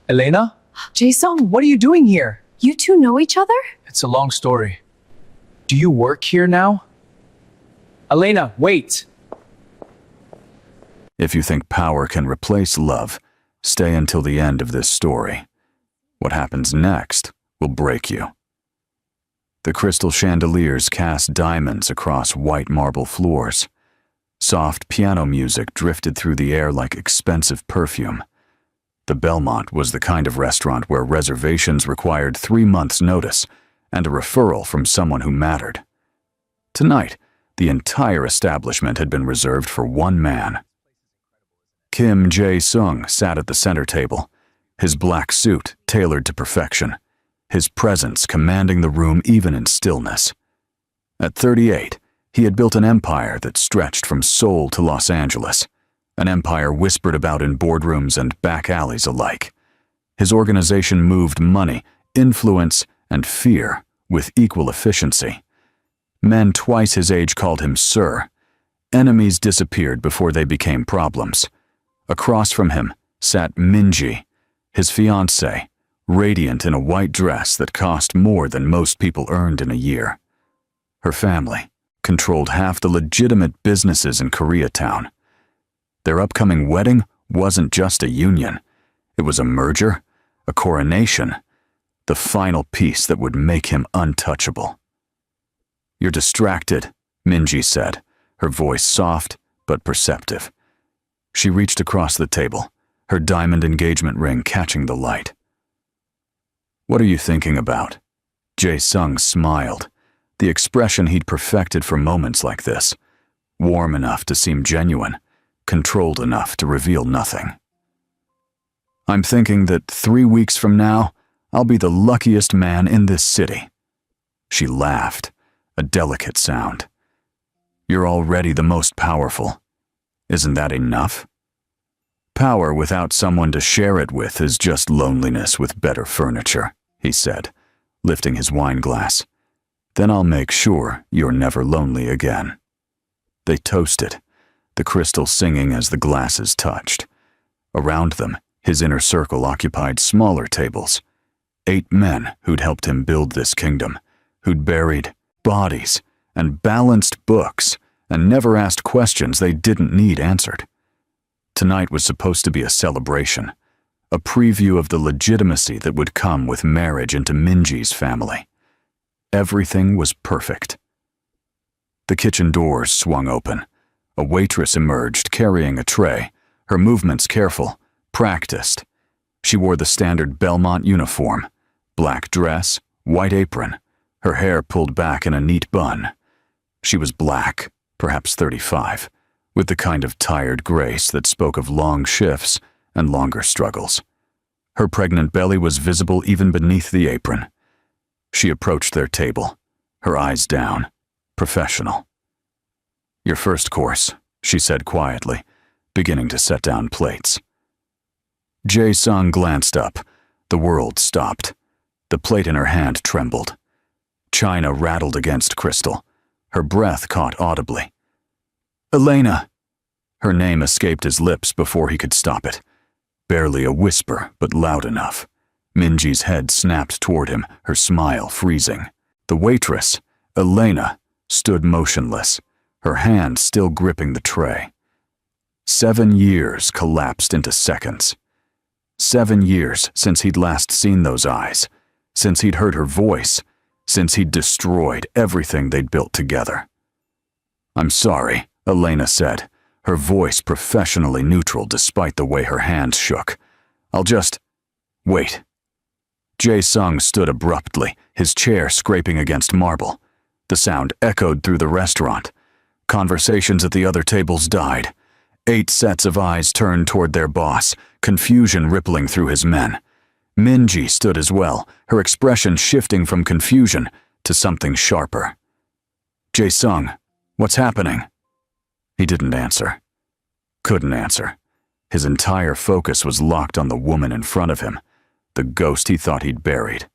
Elena? Jae-sung, What are you doing here? you two know each other? It's a long story. Do you work here now? Elena, wait! If you think power can replace love, stay until the end of this story. What happens next will break you. The crystal chandeliers cast diamonds across white marble floors. Soft piano music drifted through the air like expensive perfume. The Belmont was the kind of restaurant where reservations required 3 months' notice and a referral from someone who mattered. Tonight, the entire establishment had been reserved for one man. Kim Jae-sung sat at the center table, his black suit tailored to perfection, his presence commanding the room even in stillness. At 38, he had built an empire that stretched from Seoul to Los Angeles, an empire whispered about in boardrooms and back alleys alike. His organization moved money, influence, and fear with equal efficiency. Men twice his age called him Sir. Enemies disappeared before they became problems. Across from him sat Minji, his fiancée, radiant in a white dress that cost more than most people earned in a year. Her family controlled half the legitimate businesses in Koreatown. Their upcoming wedding wasn't just a union. It was a merger, a coronation, the final piece that would make him untouchable. "You're distracted," Minji said, her voice soft but perceptive. She reached across the table, her diamond engagement ring catching the light. "What are you thinking about?" Jae-sung smiled, the expression he'd perfected for moments like this, warm enough to seem genuine, controlled enough to reveal nothing. "I'm thinking that 3 weeks from now, I'll be the luckiest man in this city." She laughed, a delicate sound. "You're already the most powerful. Isn't that enough?" "Power without someone to share it with is just loneliness with better furniture," he said, lifting his wine glass. "Then I'll make sure you're never lonely again." They toasted, the crystal singing as the glasses touched. Around them, his inner circle occupied smaller tables. 8 men who'd helped him build this kingdom, who'd buried bodies and balanced books and never asked questions they didn't need answered. Tonight was supposed to be a celebration, a preview of the legitimacy that would come with marriage into Minji's family. Everything was perfect. The kitchen doors swung open. A waitress emerged carrying a tray, her movements careful, practiced. She wore the standard Belmont uniform, black dress, white apron, her hair pulled back in a neat bun. She was black, perhaps 35, with the kind of tired grace that spoke of long shifts and longer struggles. Her pregnant belly was visible even beneath the apron. She approached their table, her eyes down, professional. "Your first course," she said quietly, beginning to set down plates. Jae-sung glanced up. The world stopped. The plate in her hand trembled. China rattled against crystal. Her breath caught audibly. "Elena!" Her name escaped his lips before he could stop it. Barely a whisper, but loud enough. Minji's head snapped toward him, her smile freezing. The waitress, Elena, stood motionless, her hand still gripping the tray. 7 years collapsed into seconds. 7 years since he'd last seen those eyes, since he'd heard her voice, since he'd destroyed everything they'd built together. "I'm sorry," Elena said, her voice professionally neutral despite the way her hands shook. "I'll just... wait." Jae-sung stood abruptly, his chair scraping against marble. The sound echoed through the restaurant. Conversations at the other tables died. 8 sets of eyes turned toward their boss, confusion rippling through his men. Minji stood as well, her expression shifting from confusion to something sharper. "Jae-sung, what's happening?" He didn't answer. Couldn't answer. His entire focus was locked on the woman in front of him, the ghost he thought he'd buried,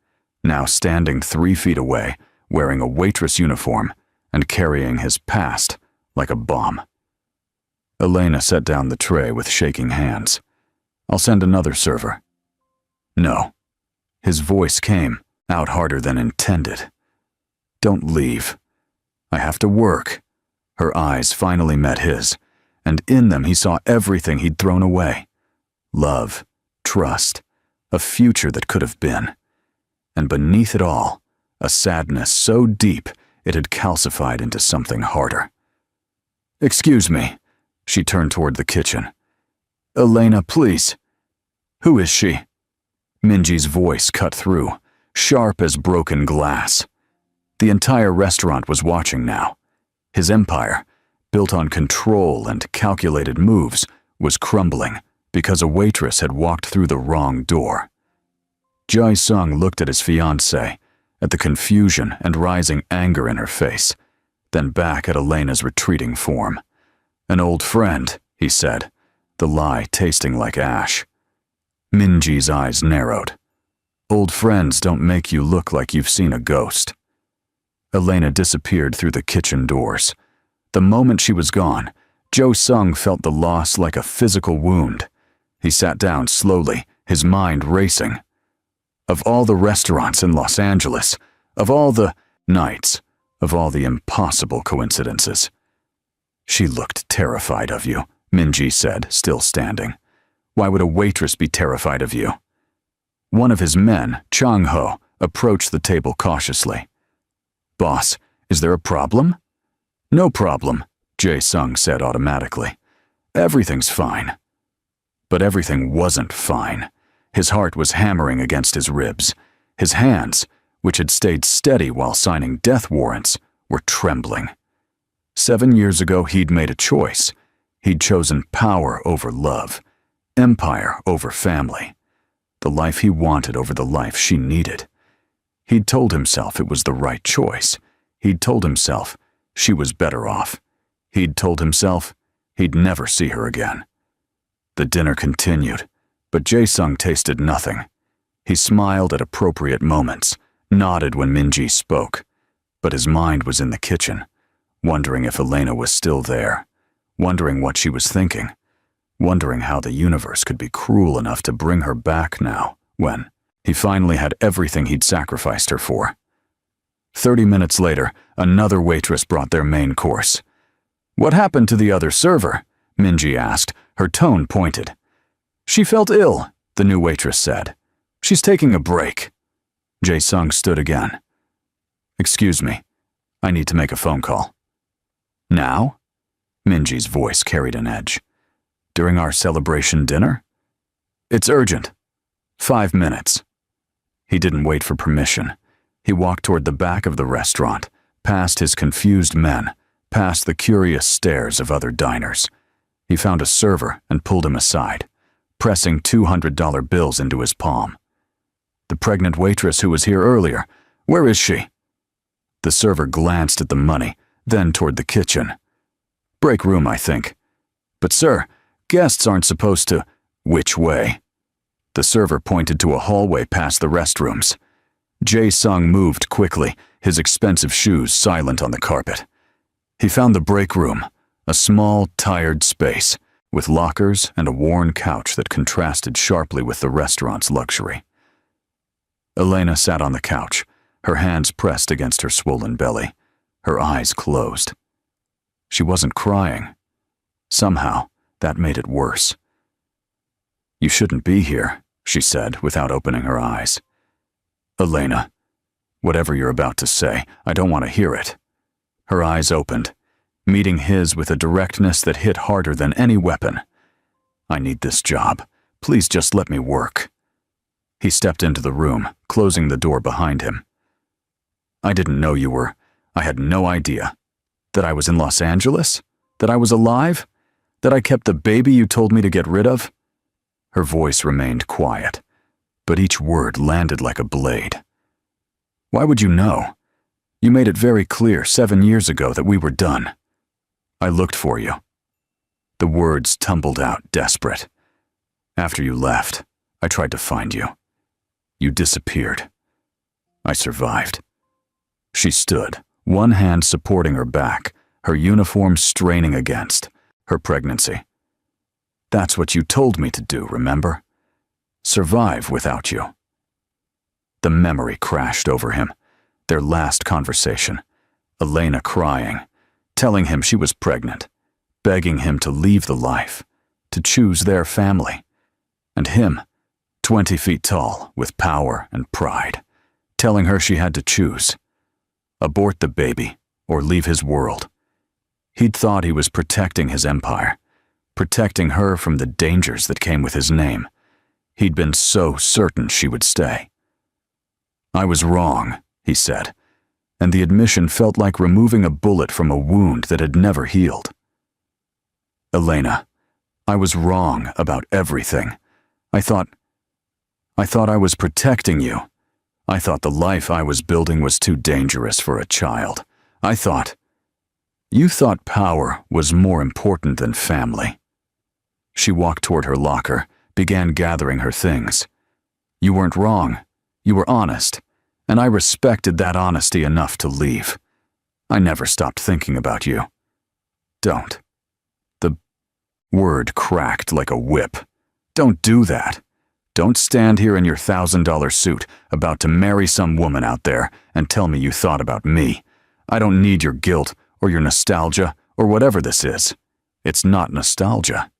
now standing 3 feet away, wearing a waitress uniform and carrying his past like a bomb. Elena set down the tray with shaking hands. "I'll send another server." No. His voice came out harder than intended. Don't leave. I have to work. Her eyes finally met his, and in them he saw everything he'd thrown away. Love, trust, a future that could have been. And beneath it all, a sadness so deep it had calcified into something harder. Excuse me. She turned toward the kitchen. Elena, please. Who is she? Minji's voice cut through, sharp as broken glass. The entire restaurant was watching now. His empire, built on control and calculated moves, was crumbling because a waitress had walked through the wrong door. Jae-sung looked at his fiancée, at the confusion and rising anger in her face, then back at Elena's retreating form. An old friend, he said, the lie tasting like ash. Minji's eyes narrowed. Old friends don't make you look like you've seen a ghost. Elena disappeared through the kitchen doors. The moment she was gone, Jo-sung felt the loss like a physical wound. He sat down slowly, his mind racing. Of all the restaurants in Los Angeles, of all the nights, of all the impossible coincidences. She looked terrified of you, Minji said, still standing. Why would a waitress be terrified of you? One of his men, Chang-ho, approached the table cautiously. Boss, is there a problem? No problem, Jae-sung said automatically. Everything's fine. But everything wasn't fine. His heart was hammering against his ribs. His hands, which had stayed steady while signing death warrants, were trembling. 7 years ago, he'd made a choice. He'd chosen power over love, empire over family, the life he wanted over the life she needed. He'd told himself it was the right choice. He'd told himself she was better off. He'd told himself he'd never see her again. The dinner continued, but Jae-sung tasted nothing. He smiled at appropriate moments, nodded when Minji spoke, but his mind was in the kitchen, wondering if Elena was still there, wondering what she was thinking, wondering how the universe could be cruel enough to bring her back now, when he finally had everything he'd sacrificed her for. 30 minutes later, another waitress brought their main course. What happened to the other server? Minji asked, her tone pointed. She felt ill, the new waitress said. She's taking a break. Jae-sung stood again. Excuse me, I need to make a phone call. Now? Minji's voice carried an edge. During our celebration dinner? It's urgent. 5 minutes. He didn't wait for permission. He walked toward the back of the restaurant, past his confused men, past the curious stares of other diners. He found a server and pulled him aside, pressing $200 bills into his palm. The pregnant waitress who was here earlier, where is she? The server glanced at the money, then toward the kitchen. Break room, I think. But sir, guests aren't supposed to… Which way? The server pointed to a hallway past the restrooms. Jae-sung moved quickly, his expensive shoes silent on the carpet. He found the break room, a small, tired space, with lockers and a worn couch that contrasted sharply with the restaurant's luxury. Elena sat on the couch, her hands pressed against her swollen belly, her eyes closed. She wasn't crying. Somehow, that made it worse. You shouldn't be here, she said without opening her eyes. Elena, whatever you're about to say, I don't want to hear it. Her eyes opened, meeting his with a directness that hit harder than any weapon. I need this job. Please just let me work. He stepped into the room, closing the door behind him. I didn't know you were. I had no idea. That I was in Los Angeles? That I was alive? That I kept the baby you told me to get rid of? Her voice remained quiet, but each word landed like a blade. Why would you know? You made it very clear 7 years ago that we were done. I looked for you. The words tumbled out, desperate. After you left, I tried to find you. You disappeared. I survived. She stood, one hand supporting her back, her uniform straining against her pregnancy. That's what you told me to do, remember? survive without you. The memory crashed over him. Their last conversation. Elena crying, telling him she was pregnant, begging him to leave the life, to choose their family. And him, 20 feet tall, with power and pride, telling her she had to choose. Abort the baby or leave his world. He'd thought he was protecting his empire, protecting her from the dangers that came with his name. He'd been so certain she would stay. I was wrong, he said, and the admission felt like removing a bullet from a wound that had never healed. Elena, I was wrong about everything. I thought I was protecting you. I thought the life I was building was too dangerous for a child. You thought power was more important than family. She walked toward her locker, began gathering her things. You weren't wrong. You were honest, and I respected that honesty enough to leave. I never stopped thinking about you. Don't. The word cracked like a whip. Don't do that. Don't stand here in your $1,000 suit, about to marry some woman out there, and tell me you thought about me. I don't need your guilt or your nostalgia or whatever this is. It's not nostalgia.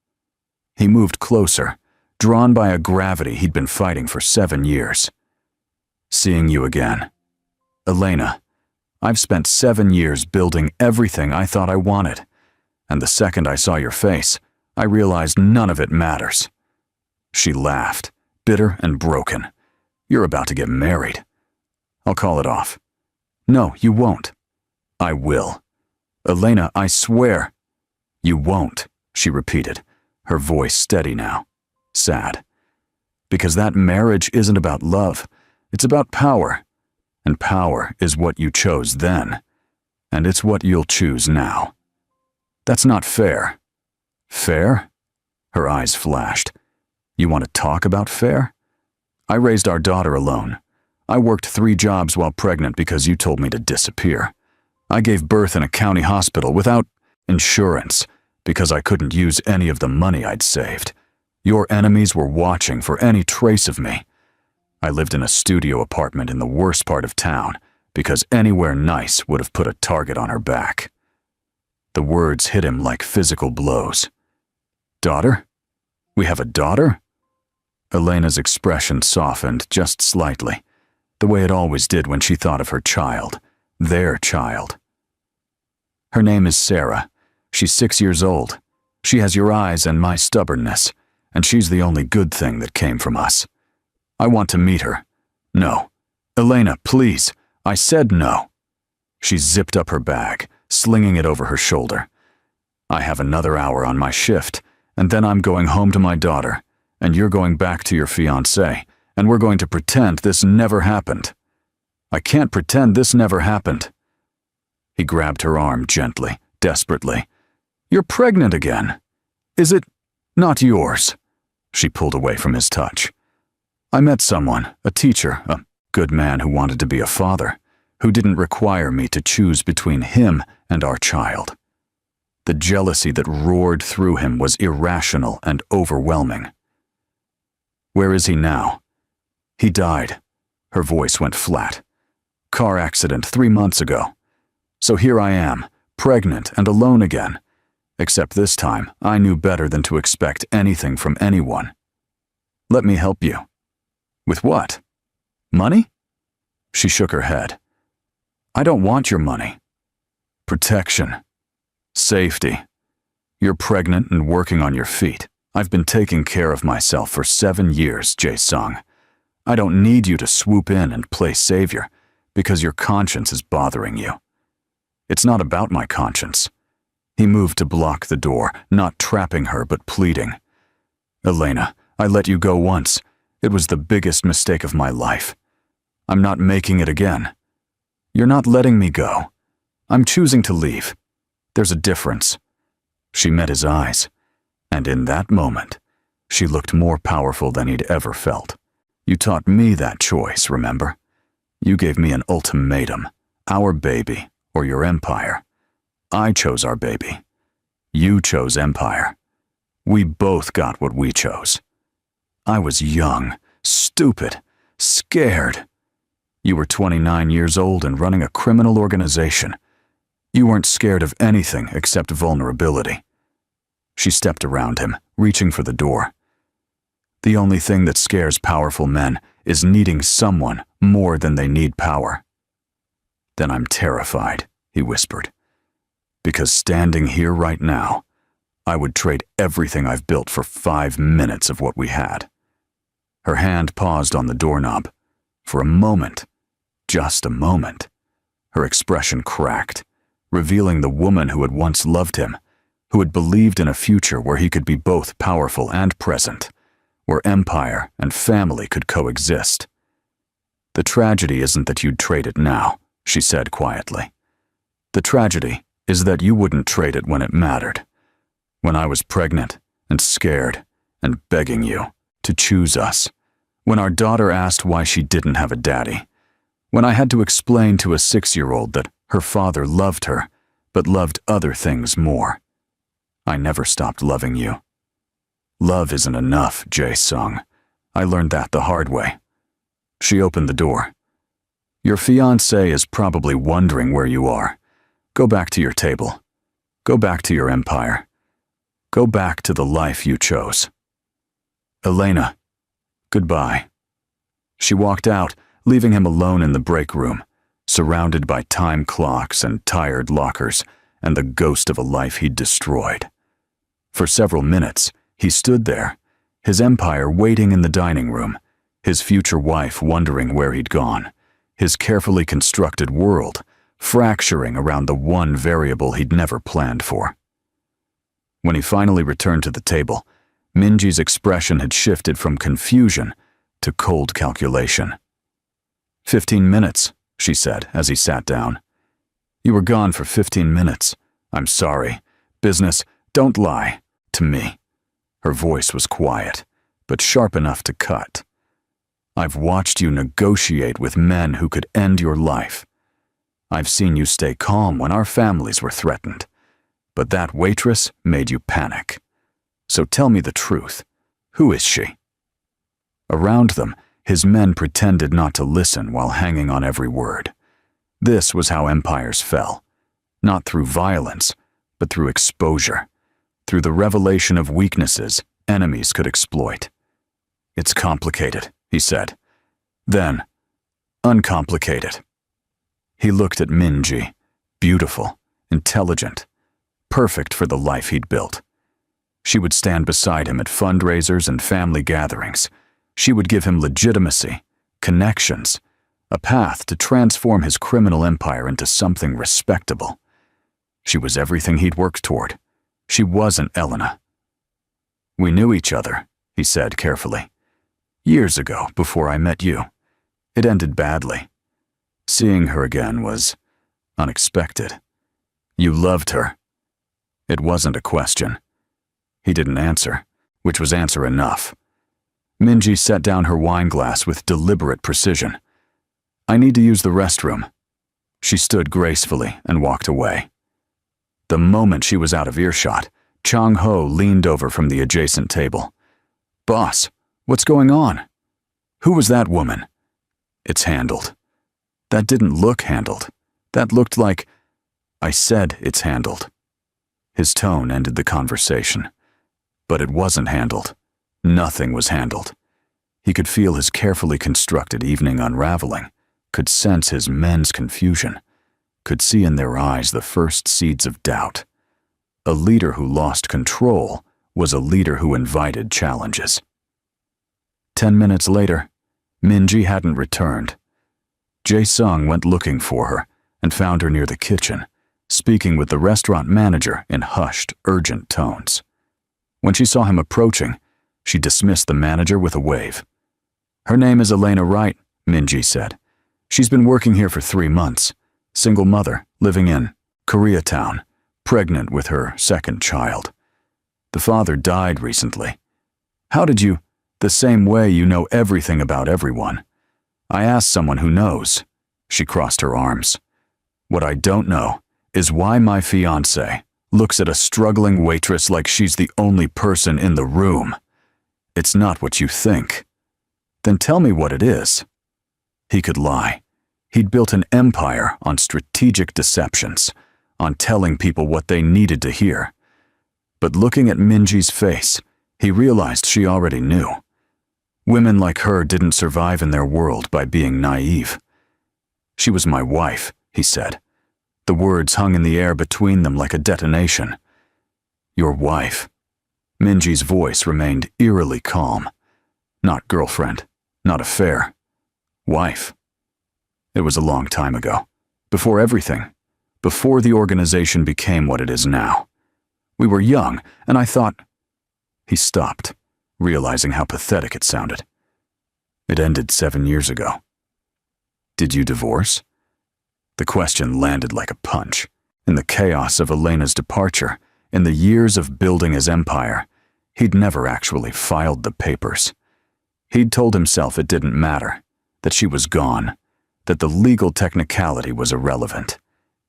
He moved closer, drawn by a gravity he'd been fighting for 7 years. Seeing you again. Elena, I've spent 7 years building everything I thought I wanted, and the second I saw your face, I realized none of it matters. She laughed, bitter and broken. You're about to get married. I'll call it off. No, you won't. I will. Elena, I swear. You won't, she repeated, her voice steady now, sad. Because that marriage isn't about love, it's about power. And power is what you chose then, and it's what you'll choose now. That's not fair. Fair? Her eyes flashed. You want to talk about fair? I raised our daughter alone. I worked 3 jobs while pregnant because you told me to disappear. I gave birth in a county hospital without insurance because I couldn't use any of the money I'd saved. Your enemies were watching for any trace of me. I lived in a studio apartment in the worst part of town because anywhere nice would have put a target on her back. The words hit him like physical blows. Daughter? We have a daughter? Elena's expression softened just slightly, the way it always did when she thought of her child, their child. Her name is Sarah. She's 6 years old. She has your eyes and my stubbornness, and she's the only good thing that came from us. I want to meet her. No. Elena, please. I said no. She zipped up her bag, slinging it over her shoulder. I have another hour on my shift, and then I'm going home to my daughter, and you're going back to your fiancé, and we're going to pretend this never happened. I can't pretend this never happened. He grabbed her arm gently, desperately. You're pregnant again. Is it not yours? She pulled away from his touch. I met someone, a teacher, a good man who wanted to be a father, who didn't require me to choose between him and our child. The jealousy that roared through him was irrational and overwhelming. Where is he now? He died. Her voice went flat. Car accident 3 months ago. So here I am, pregnant and alone again. Except this time, I knew better than to expect anything from anyone. Let me help you. With what? Money? She shook her head. I don't want your money. Protection. Safety. You're pregnant and working on your feet. I've been taking care of myself for 7 years, Jae-sung. I don't need you to swoop in and play savior because your conscience is bothering you. It's not about my conscience. He moved to block the door, not trapping her but pleading. Elena, I let you go once. It was the biggest mistake of my life. I'm not making it again. You're not letting me go. I'm choosing to leave. There's a difference. She met his eyes, and in that moment, she looked more powerful than he'd ever felt. You taught me that choice, remember? You gave me an ultimatum, our baby or your empire. I chose our baby. You chose empire. We both got what we chose. I was young, stupid, scared. You were 29 years old and running a criminal organization. You weren't scared of anything except vulnerability. She stepped around him, reaching for the door. The only thing that scares powerful men is needing someone more than they need power. Then I'm terrified, he whispered. Because standing here right now, I would trade everything I've built for 5 minutes of what we had. Her hand paused on the doorknob. For a moment, just a moment, her expression cracked, revealing the woman who had once loved him, who had believed in a future where he could be both powerful and present, where empire and family could coexist. The tragedy isn't that you'd trade it now, she said quietly. The tragedy is that you wouldn't trade it when it mattered. When I was pregnant and scared and begging you to choose us. When our daughter asked why she didn't have a daddy. When I had to explain to a 6-year-old that her father loved her, but loved other things more. I never stopped loving you. Love isn't enough, Jae-sung. I learned that the hard way. She opened the door. Your fiancé is probably wondering where you are. Go back to your table. Go back to your empire. Go back to the life you chose. Elena, goodbye. She walked out, leaving him alone in the break room, surrounded by time clocks and tired lockers and the ghost of a life he'd destroyed. For several minutes, he stood there, his empire waiting in the dining room, his future wife wondering where he'd gone, his carefully constructed world fracturing around the one variable he'd never planned for. When he finally returned to the table, Minji's expression had shifted from confusion to cold calculation. 15 minutes, she said as he sat down. You were gone for 15 minutes. I'm sorry. Business, don't lie. To me. Her voice was quiet, but sharp enough to cut. I've watched you negotiate with men who could end your life. I've seen you stay calm when our families were threatened. But that waitress made you panic. So tell me the truth. Who is she? Around them, his men pretended not to listen while hanging on every word. This was how empires fell. Not through violence, but through exposure. Through the revelation of weaknesses enemies could exploit. It's complicated, he said. Then, uncomplicated. He looked at Minji, beautiful, intelligent, perfect for the life he'd built. She would stand beside him at fundraisers and family gatherings. She would give him legitimacy, connections, a path to transform his criminal empire into something respectable. She was everything he'd worked toward. She wasn't Elena. We knew each other, he said carefully. Years ago, before I met you. It ended badly. Seeing her again was unexpected. You loved her. It wasn't a question. He didn't answer, which was answer enough. Minji set down her wine glass with deliberate precision. I need to use the restroom. She stood gracefully and walked away. The moment she was out of earshot, Chang-ho leaned over from the adjacent table. Boss, what's going on? Who was that woman? It's handled. That didn't look handled. That looked like... I said it's handled. His tone ended the conversation. But it wasn't handled. Nothing was handled. He could feel his carefully constructed evening unraveling, could sense his men's confusion, could see in their eyes the first seeds of doubt. A leader who lost control was a leader who invited challenges. 10 minutes later, Minji hadn't returned. Jae-sung went looking for her and found her near the kitchen, speaking with the restaurant manager in hushed, urgent tones. When she saw him approaching, she dismissed the manager with a wave. Her name is Elena Wright, Minji said. She's been working here for 3 months. Single mother, living in Koreatown, pregnant with her second child. The father died recently. How did you? The same way you know everything about everyone. I asked someone who knows. She crossed her arms. What I don't know is why my fiancé looks at a struggling waitress like she's the only person in the room. It's not what you think. Then tell me what it is. He could lie. He'd built an empire on strategic deceptions, on telling people what they needed to hear. But looking at Minji's face, he realized she already knew. Women like her didn't survive in their world by being naive. She was my wife, he said. The words hung in the air between them like a detonation. Your wife. Minji's voice remained eerily calm. Not girlfriend, not affair. Wife. It was a long time ago. Before everything. Before the organization became what it is now. We were young, and I thought... He stopped, realizing how pathetic it sounded. It ended 7 years ago. Did you divorce? The question landed like a punch. In the chaos of Elena's departure, in the years of building his empire, he'd never actually filed the papers. He'd told himself it didn't matter, that she was gone, that the legal technicality was irrelevant.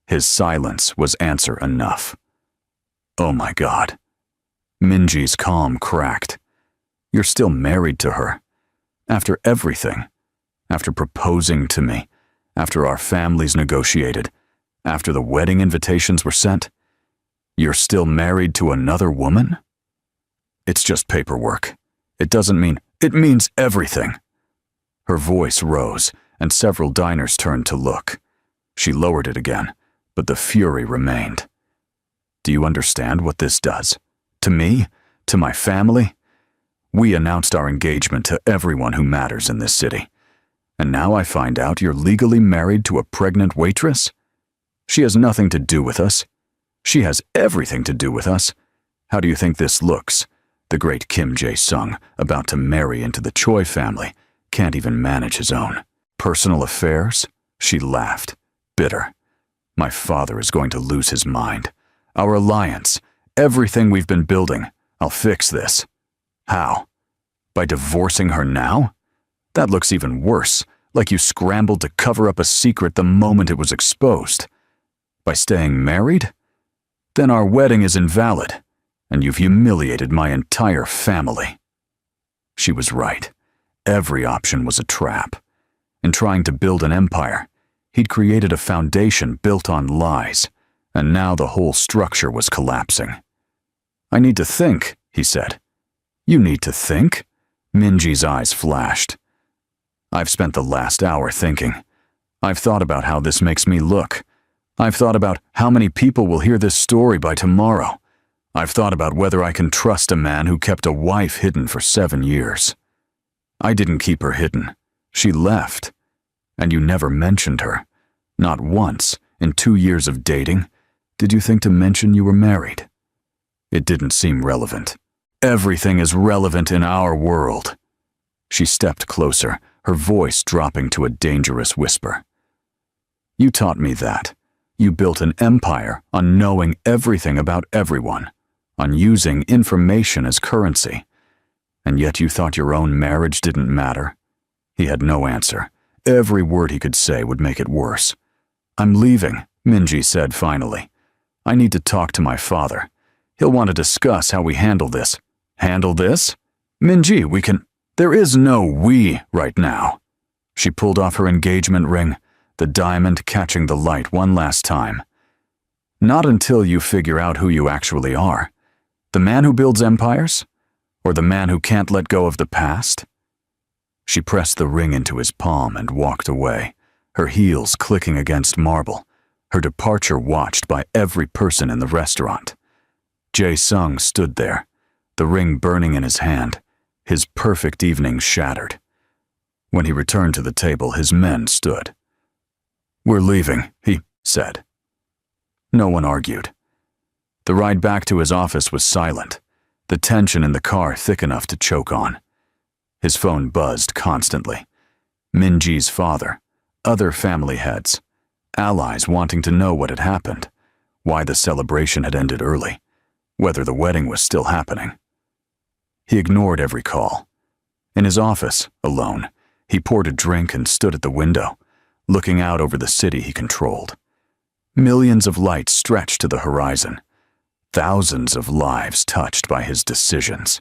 His silence was answer enough. Oh my God. Minji's calm cracked. You're still married to her. After everything. After proposing to me. After our families negotiated. After the wedding invitations were sent. You're still married to another woman? It's just paperwork. It doesn't mean... It means everything. Her voice rose, and several diners turned to look. She lowered it again, but the fury remained. Do you understand what this does? To me? To my family? We announced our engagement to everyone who matters in this city. And now I find out you're legally married to a pregnant waitress? She has nothing to do with us. She has everything to do with us. How do you think this looks? The great Kim Jae-sung, about to marry into the Choi family, can't even manage his own. Personal affairs? She laughed, bitter. My father is going to lose his mind. Our alliance, everything we've been building, I'll fix this. How? By divorcing her now? That looks even worse, like you scrambled to cover up a secret the moment it was exposed. By staying married? Then our wedding is invalid, and you've humiliated my entire family. She was right. Every option was a trap. In trying to build an empire, he'd created a foundation built on lies, and now the whole structure was collapsing. I need to think, he said. You need to think? Minji's eyes flashed. I've spent the last hour thinking. I've thought about how this makes me look. I've thought about how many people will hear this story by tomorrow. I've thought about whether I can trust a man who kept a wife hidden for 7 years. I didn't keep her hidden. She left. And you never mentioned her. Not once, in 2 years of dating, did you think to mention you were married. It didn't seem relevant. Everything is relevant in our world. She stepped closer, her voice dropping to a dangerous whisper. You taught me that. You built an empire on knowing everything about everyone, on using information as currency. And yet you thought your own marriage didn't matter? He had no answer. Every word he could say would make it worse. I'm leaving, Minji said finally. I need to talk to my father. He'll want to discuss how we handle this. Handle this? Minji, we can... There is no we right now. She pulled off her engagement ring, the diamond catching the light one last time. Not until you figure out who you actually are. The man who builds empires? Or the man who can't let go of the past? She pressed the ring into his palm and walked away, her heels clicking against marble, her departure watched by every person in the restaurant. Jae-sung stood there, the ring burning in his hand, his perfect evening shattered. When he returned to the table, his men stood. We're leaving, he said. No one argued. The ride back to his office was silent, the tension in the car thick enough to choke on. His phone buzzed constantly. Minji's father, other family heads, allies wanting to know what had happened, why the celebration had ended early, whether the wedding was still happening. He ignored every call. In his office, alone, he poured a drink and stood at the window, looking out over the city he controlled. Millions of lights stretched to the horizon, thousands of lives touched by his decisions,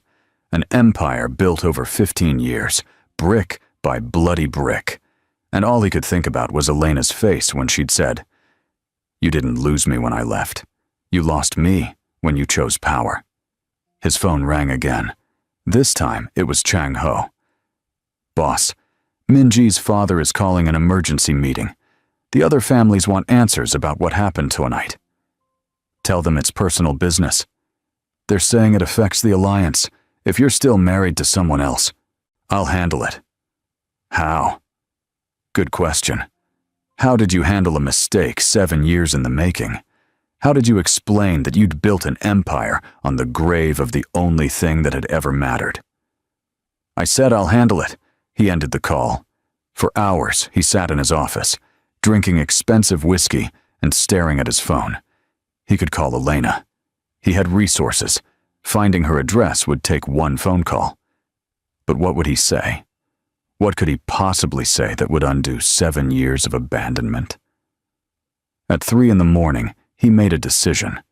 An empire built over 15 years, brick by bloody brick. And all he could think about was Elena's face when she'd said, "You didn't lose me when I left. You lost me when you chose power." His phone rang again. This time, it was Chang Ho. "Boss, Minji's father is calling an emergency meeting. The other families want answers about what happened tonight." "Tell them it's personal business. They're saying it affects the alliance. If you're still married to someone else, I'll handle it." "How?" "Good question. How did you handle a mistake 7 years in the making? How did you explain that you'd built an empire on the grave of the only thing that had ever mattered?" "I said I'll handle it." He ended the call. For hours, he sat in his office, drinking expensive whiskey and staring at his phone. He could call Elena. He had resources. Finding her address would take one phone call. But what would he say? What could he possibly say that would undo 7 years of abandonment? At 3 in the morning, he made a decision.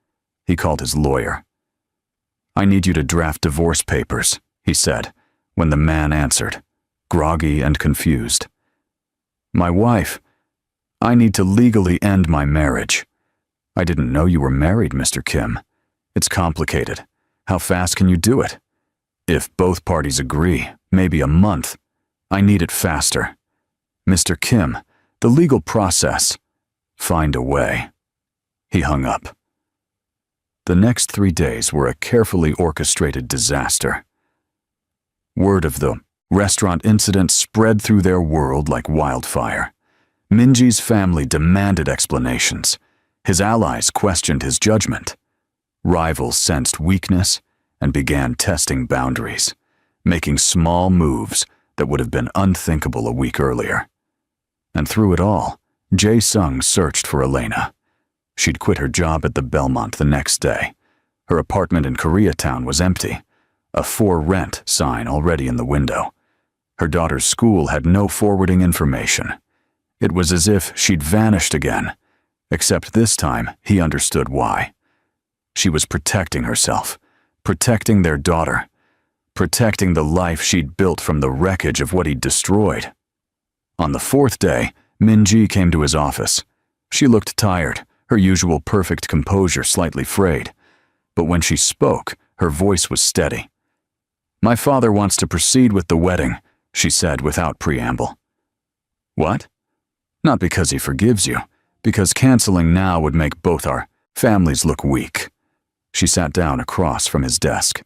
He called his lawyer. "I need you to draft divorce papers," he said, when the man answered, groggy and confused. "My wife, I need to legally end my marriage." "I didn't know you were married, Mr. Kim. It's complicated. How fast can you do it?" "If both parties agree, maybe a month. I need it faster." "Mr. Kim, the legal process." "Find a way." He hung up. The next 3 days were a carefully orchestrated disaster. Word of the restaurant incident spread through their world like wildfire. Minji's family demanded explanations. His allies questioned his judgment. Rivals sensed weakness and began testing boundaries, making small moves that would have been unthinkable a week earlier. And through it all, Jae-sung searched for Elena. She'd quit her job at the Belmont the next day. Her apartment in Koreatown was empty, a "for rent" sign already in the window. Her daughter's school had no forwarding information. It was as if she'd vanished again, except this time he understood why. She was protecting herself, protecting their daughter, protecting the life she'd built from the wreckage of what he'd destroyed. On the 4th day, Minji came to his office. She looked tired, her usual perfect composure slightly frayed. But when she spoke, her voice was steady. "My father wants to proceed with the wedding," she said without preamble. "What?" "Not because he forgives you, because canceling now would make both our families look weak." She sat down across from his desk.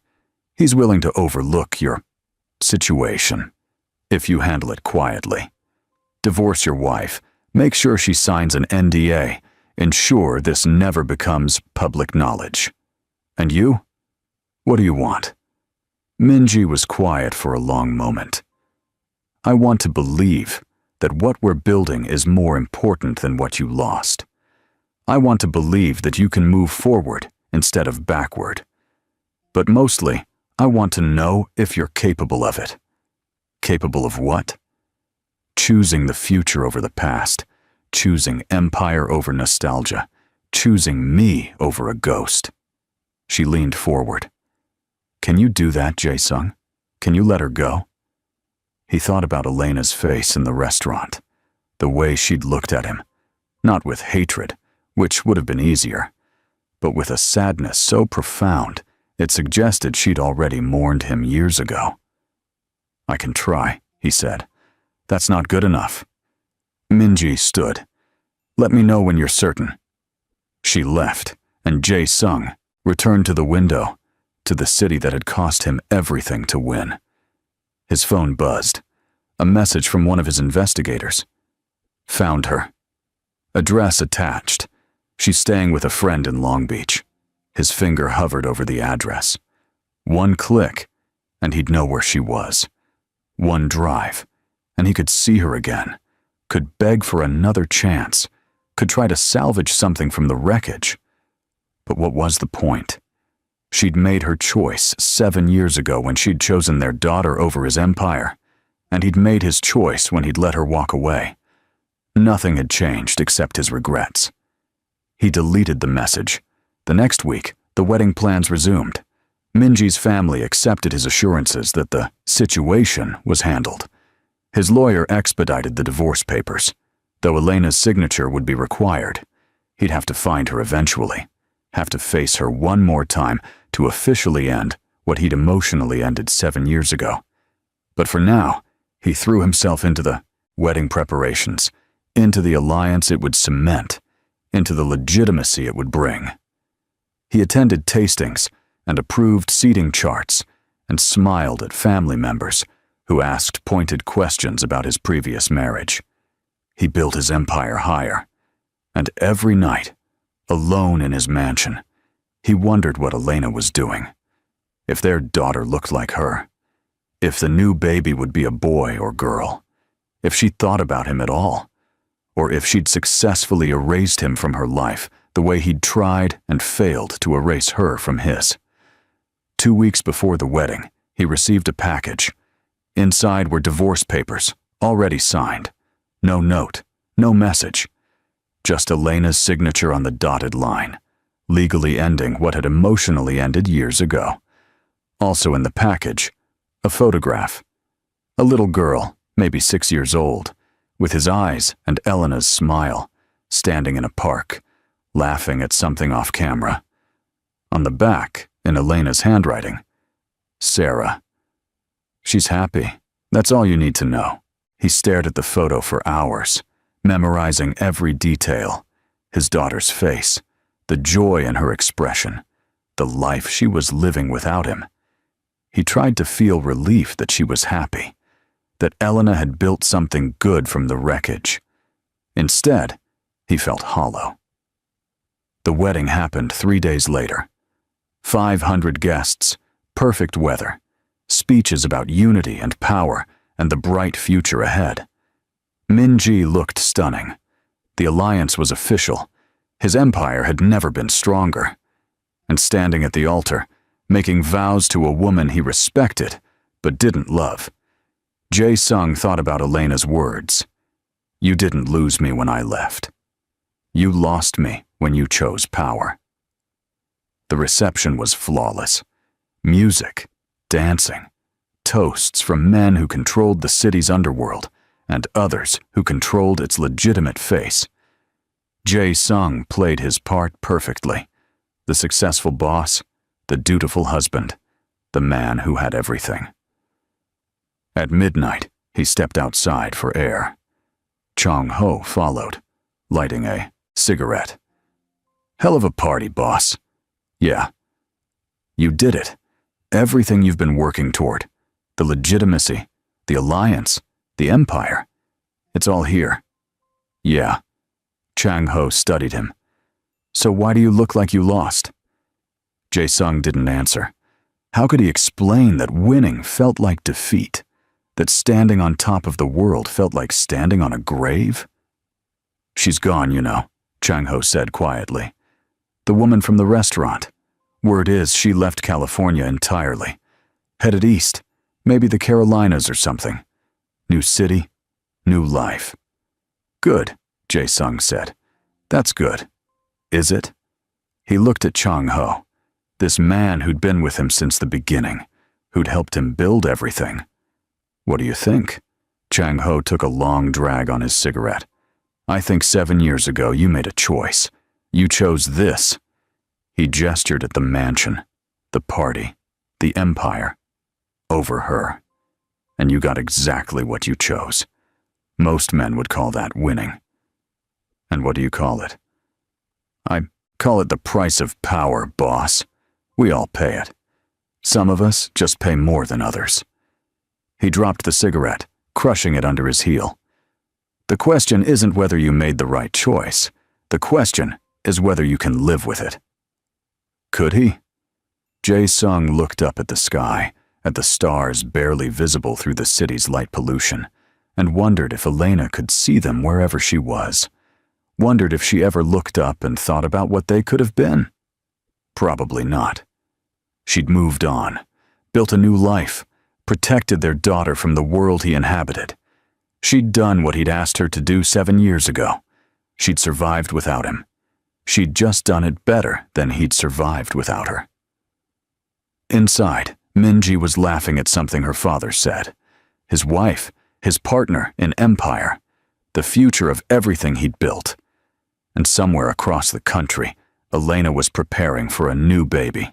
"He's willing to overlook your situation, if you handle it quietly. Divorce your wife, make sure she signs an NDA, ensure this never becomes public knowledge. And you? What do you want?" Minji was quiet for a long moment. "I want to believe that what we're building is more important than what you lost. I want to believe that you can move forward instead of backward. But mostly, I want to know if you're capable of it." "Capable of what?" "Choosing the future over the past, choosing empire over nostalgia, choosing me over a ghost." She leaned forward. "Can you do that, Jae-sung? Can you let her go?" He thought about Elena's face in the restaurant, the way she'd looked at him, not with hatred, which would have been easier, but with a sadness so profound it suggested she'd already mourned him years ago. "I can try," he said. "That's not good enough." Minji stood. "Let me know when you're certain." She left, and Jae-sung returned to the window, to the city that had cost him everything to win. His phone buzzed. A message from one of his investigators. "Found her. Address attached. She's staying with a friend in Long Beach." His finger hovered over the address. One click, and he'd know where she was. One drive, and he could see her again, could beg for another chance, could try to salvage something from the wreckage. But what was the point? She'd made her choice 7 years ago when she'd chosen their daughter over his empire, and he'd made his choice when he'd let her walk away. Nothing had changed except his regrets. He deleted the message. The next week, the wedding plans resumed. Minji's family accepted his assurances that the situation was handled. His lawyer expedited the divorce papers. Though Elena's signature would be required, he'd have to find her eventually, have to face her one more time to officially end what he'd emotionally ended 7 years ago. But for now, he threw himself into the wedding preparations, into the alliance it would cement, into the legitimacy it would bring. He attended tastings and approved seating charts and smiled at family members who asked pointed questions about his previous marriage. He built his empire higher, and every night, alone in his mansion, he wondered what Elena was doing, if their daughter looked like her, if the new baby would be a boy or girl, if she'd thought about him at all, or if she'd successfully erased him from her life the way he'd tried and failed to erase her from his. 2 weeks before the wedding, he received a package. Inside were divorce papers, already signed. No note, no message. Just Elena's signature on the dotted line, legally ending what had emotionally ended years ago. Also in the package, a photograph. A little girl, maybe 6 years old, with his eyes and Elena's smile, standing in a park, laughing at something off camera. On the back, in Elena's handwriting, Sarah. She's happy. That's all you need to know. He stared at the photo for hours, memorizing every detail, his daughter's face, the joy in her expression, the life she was living without him. He tried to feel relief that she was happy, that Elena had built something good from the wreckage. Instead, he felt hollow. The wedding happened 3 days later. 500 guests, perfect weather, speeches about unity and power and the bright future ahead. Minji looked stunning. The alliance was official. His empire had never been stronger. And standing at the altar, making vows to a woman he respected but didn't love, Jae-sung thought about Elena's words. You didn't lose me when I left. You lost me when you chose power. The reception was flawless. Music, dancing, toasts from men who controlled the city's underworld and others who controlled its legitimate face. Jae-sung played his part perfectly. The successful boss, the dutiful husband, the man who had everything. At midnight, he stepped outside for air. Chong-ho followed, lighting a cigarette. Hell of a party, boss. Yeah. You did it. Everything you've been working toward. The legitimacy, the alliance, the empire. It's all here. Yeah. Chang-ho studied him. So why do you look like you lost? Jae-sung didn't answer. How could he explain that winning felt like defeat? That standing on top of the world felt like standing on a grave? She's gone, you know, Chang-ho said quietly. The woman from the restaurant. Word is she left California entirely. Headed east, maybe the Carolinas or something. New city, new life. Good, Jae-sung said. That's good. Is it? He looked at Chang-ho, this man who'd been with him since the beginning, who'd helped him build everything. What do you think? Chang-ho took a long drag on his cigarette. I think 7 years ago you made a choice. You chose this. He gestured at the mansion, the party, the empire, over her. And you got exactly what you chose. Most men would call that winning. And what do you call it? I call it the price of power, boss. We all pay it. Some of us just pay more than others. He dropped the cigarette, crushing it under his heel. The question isn't whether you made the right choice. The question is whether you can live with it. Could he? Jae-sung looked up at the sky, at the stars barely visible through the city's light pollution, and wondered if Elena could see them wherever she was. Wondered if she ever looked up and thought about what they could have been. Probably not. She'd moved on, built a new life, protected their daughter from the world he inhabited. She'd done what he'd asked her to do 7 years ago. She'd survived without him. She'd just done it better than he'd survived without her. Inside, Minji was laughing at something her father said. His wife, his partner in empire, the future of everything he'd built. And somewhere across the country, Elena was preparing for a new baby,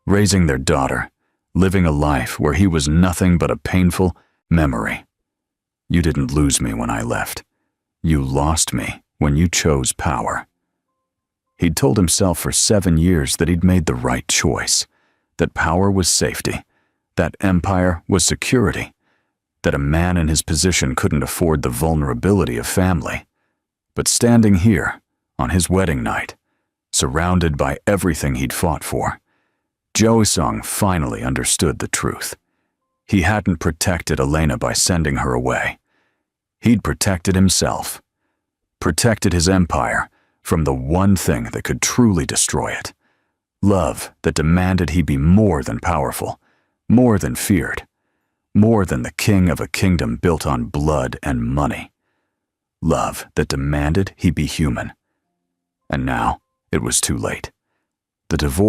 raising their daughter, living a life where he was nothing but a painful memory. You didn't lose me when I left. You lost me when you chose power. He'd told himself for 7 years that he'd made the right choice, that power was safety, that empire was security, that a man in his position couldn't afford the vulnerability of family. But standing here, on his wedding night, surrounded by everything he'd fought for, Jo-sung finally understood the truth. He hadn't protected Elena by sending her away. He'd protected himself, protected his empire from the one thing that could truly destroy it. Love that demanded he be more than powerful, more than feared, more than the king of a kingdom built on blood and money. Love that demanded he be human. And now it was too late. The divorce